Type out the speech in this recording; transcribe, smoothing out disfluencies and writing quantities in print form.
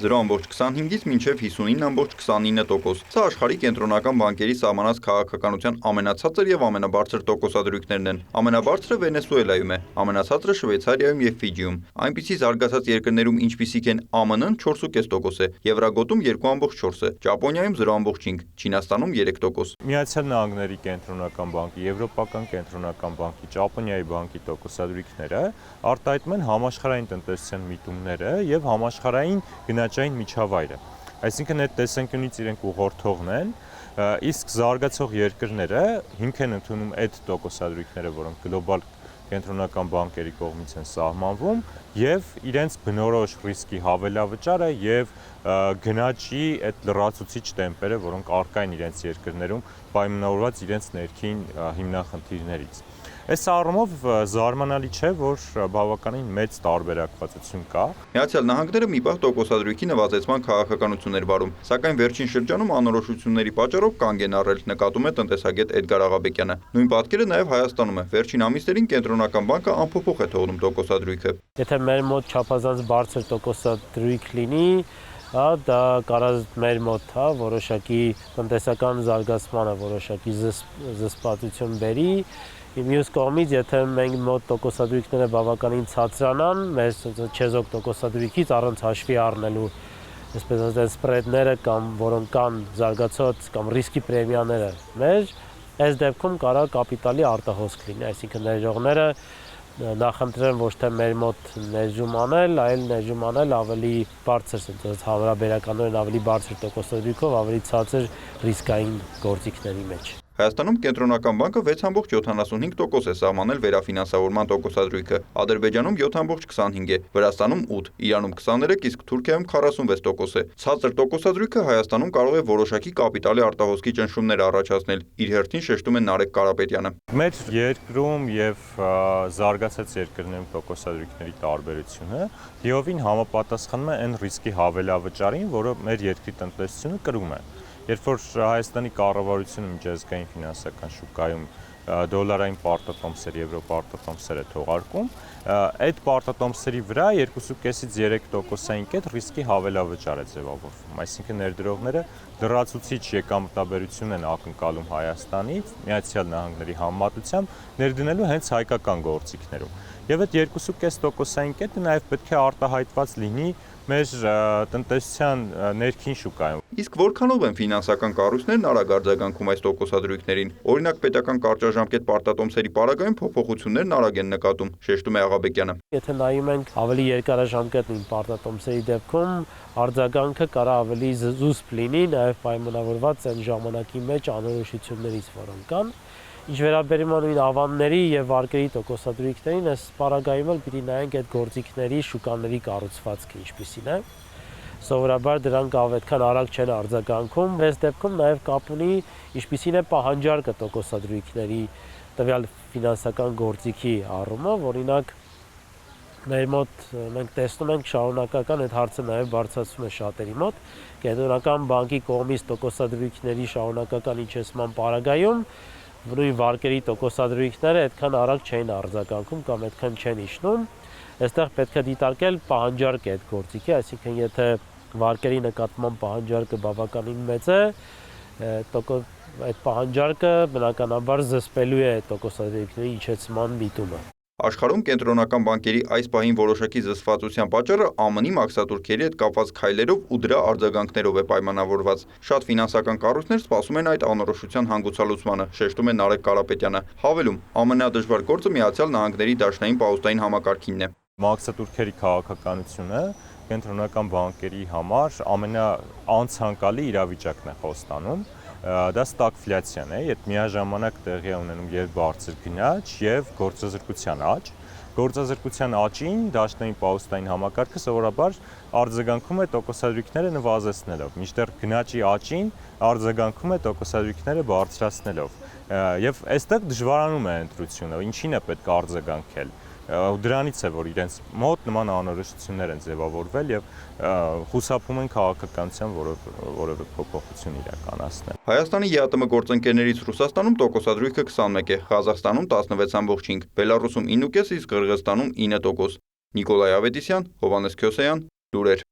0,25-ից մինչև 59,29%։ Սա աշխարհի կենտրոնական բանկերի սահմանած քաղաքականության ամենացածր եւ ամենաբարձր տոկոսադրույքներն են։ Ամենաբարձրը Վենեսուելայում է, ամենացածրը Շվեյցարիայում եւ Ֆիջիում։ Այնպիսի զարգացած երկրներում, ինչպիսիք են ԱՄՆ-ն 4,5% է, Եվրագոտում 2,4% է, Ճապոնիայում 0,5%, Չինաստանում 3%։ Միացյալ Նահանգների կենտրոնական բանկի, Եվրոպական կենտրոնական բանկի, Ճապոնիայի բանկի տոկոսադրույքները արտահայտում են համաշխարհային տնտեսության միտումները եւ համաշխարհային գնաճային միջավայրը։ Այսինքն այդ տեսանկյունից իրենք ուղղորդողն են, իսկ զարգացող երկրները հիմք են ընդունում այդ տոկոսադրույքները, որոնք գլոբալ կենտրոնական բանկերի կողմից են սահմանվում եւ իրենց բնորոշ ռիսկի հավելավճարը եւ գնաճի այդ լրացուցիչ տեմպերը, որոնք առկա են իրենց երկրներում պայմանավորված իրենց ներքին հիմնախնդիրներից։ Այս առումով զարմանալի չէ, որ բավականին մեծ տարբերակվածություն կա։ Միացյալ Նահանգները մի պահ տոկոսադրույքի նվազեցման քաղաքականություն էր վարում, սակայն վերջին շրջանում անորոշությունների պատճառով կանգ են առել, նկատում է տնտեսագետ Էդգար Աղաբեկյանը։ Նույն պատկերը նաև Հայաստանում է։ Վերջին ամիսներին կենտրոնական բանկը անփոփոխ է թողնում տոկոսադրույքը։ Եթե մեր մոտ չափազանց բարձր տոկոսադրույք լինի, դա կարող մեր մոտ որոշակի տնտեսական զարգացմանը, որոշակի զսպվածություն բերի։ Մյուս կողմից, եթե մենք մոտ տոկոսադրույքները բավականին ցածրանան, մեր չեզոք տոկոսադրույքից առանց հաշվի առնելու, այսպես ասած, սպրեդները կամ որոնք կան զարգացած կամ ռիսկի պրեմիաները մեր, այս դեպքում կարող կապիտալի արտահոսք լինի, այսինքն ներժողները նախընտրեն ոչ թե մեր մոտ ներժում անել, այլ ներժում անել ավելի բարձր, հարաբերականորեն ավելի բարձր տոկոսադրույքով, ավելի ցածր ռիսկային գործիքների մեջ։ Հայաստանում կենտրոնական բանկը 6,75% է սահմանել վերաֆինանսավորման տոկոսադրույքը, Ադրբեջանում 7,25% է, Վրաստանում 8%, Իրանում 23%, իսկ Թուրքիայում 46% է։ Ցածր տոկոսադրույքը Հայաստանում կարող է որոշակի կապիտալի արտահոսքի ճնշումներ առաջացնել, իր հերթին շեշտում է Նարեկ Կարապետյանը։ Մեր երկրում եւ զարգացած երկրներում տոկոսադրույքների տարբերությունը լիովին համապատասխանում է այն ռիսկի հավելավճարին, որը մեր երկրի տնտեսությունը կրում է։ Երբ որ Հայաստանի կառավարությունը միջազգային ֆինանսական շուկայում դոլարային պարտատոմսեր, եվրո պարտատոմսեր է թողարկում, այդ պարտատոմսերի վրա 2,5-ից 3%-ային կետ ռիսկի հավելավճար է ձևավորվում, այսինքն ներդրողները լրացուցիչ եկամտաբերություն են ակնկալում Հայաստանից, Միացյալ Նահանգների համեմատությամբ ներդնելու հենց հայկական գործիքներում։ Եվ այդ 2,5%-ային կետը նաև պետք է արտահայտված լինի մեր տնտեսության ներքին շուկայում։ Իսկ որքանով են ֆինանսական կառույցներն արագ արձագանքում այս տոկոսադրույքներին։ Օրինակ, պետական կարճաժամկետ պարտատոմսերի պարագայում փոփոխություններն արագ են նկատում, շեշտում է Աղաբեկյանը։ Եթե նայում ենք ավելի երկարաժամկետ պարտատոմսերի դեպքում, արձագանքը կարող ավելի զուսպ լինի, նաև պայմանավորված այն ժամանակի մեջ անորոշություններից, որոնք կան։ Ինչ վերաբերում է նույն ավանների եւ վարկերի տոկոսադրույքներին, այս պարագայում էլ պիտի նայենք այդ գործիքների շուկաների կառուցվածքը ինչպիսին է։ Սովորաբար դրանք այդքան արագ չեն արձագանքում։ Այս դեպքում նաև կապ ունի ինչպիսին է պահանջարկը տոկոսադրույքների տվյալ ֆինանսական գործիքի առումով, օրինակ մեր մոտ մենք տեսնում ենք շարունակական այդ հարցը նաև բարձրացում է շատերի մոտ, կենտրոնական բանկի կողմից տոկոսադրույքների շարունակական իջեցման պարագայում նույն վարկերի տոկոսադրույքները այդքան արագ չեն արձագանքում կամ այդքան չեն իջնում։ Այստեղ պետք է դիտարկել պահանջարկը այդ գործիքի, այսինքն եթե վարկերի նկատմամբ պահանջարկը բավականին մեծ է, այդ պահանջարկը բնականաբար զսպելու է տոկոսադրույքների իջեցման միտումը։ Աշխարհում կենտրոնական բանկերի այս պահին որոշակի զսպվածության պատճառը ԱՄՆ-ի մաքսատուրքերի հետ կապված քայլերով ու դրա արձագանքներով է պայմանավորված։ Շատ ֆինանսական կառույցներ սպասում են այդ անորոշության հանգուցալուծմանը, շեշտում է Նարեկ Կարապետյանը։ Հավելում, ամենադժվար գործը Միացյալ Նահանգների դաշնային պահոստային համակարգինն է։ Մաքսատուրքերի քաղաքականությունը կենտրոնական բանկերի համար ամենաանցանկալի իրավիճակն է խոստանում։ Դա ստագֆլյացիան է, այդ միաժամանակ տեղի է ունենում եւ բարձր գնաճ եւ գործազրկության աճ։ Գործազրկության աճին դաշնային պահոստային համակարգը սովորաբար արձագանքում է տոկոսադրույքները նվազեցնելով, մինչդեռ գնաճի աճին արձագանքում է տոկոսադրույքները բարձրացնելով։ Եվ այստեղ դժվարանում է ընտրությունը, ինչին է պետք արձագանքել։ Դրանից է, որ իրենց մոտ նման անորոշություններ են ձևավորվել եւ խուսափում են քաղաքականության որևէ փոփոխություն իրականացնել։ Հայաստանի ԵԱՏՄ գործընկերներից Ռուսաստանում տոկոսադրույքը 21 է, Ղազախստանում 16,5%, Բելարուսում 9,5%, իսկ Qırğızstանում 9%։ Նիկոլայ Ավետիսյան, Հովհաննես Քյոսեյան, լուրեր։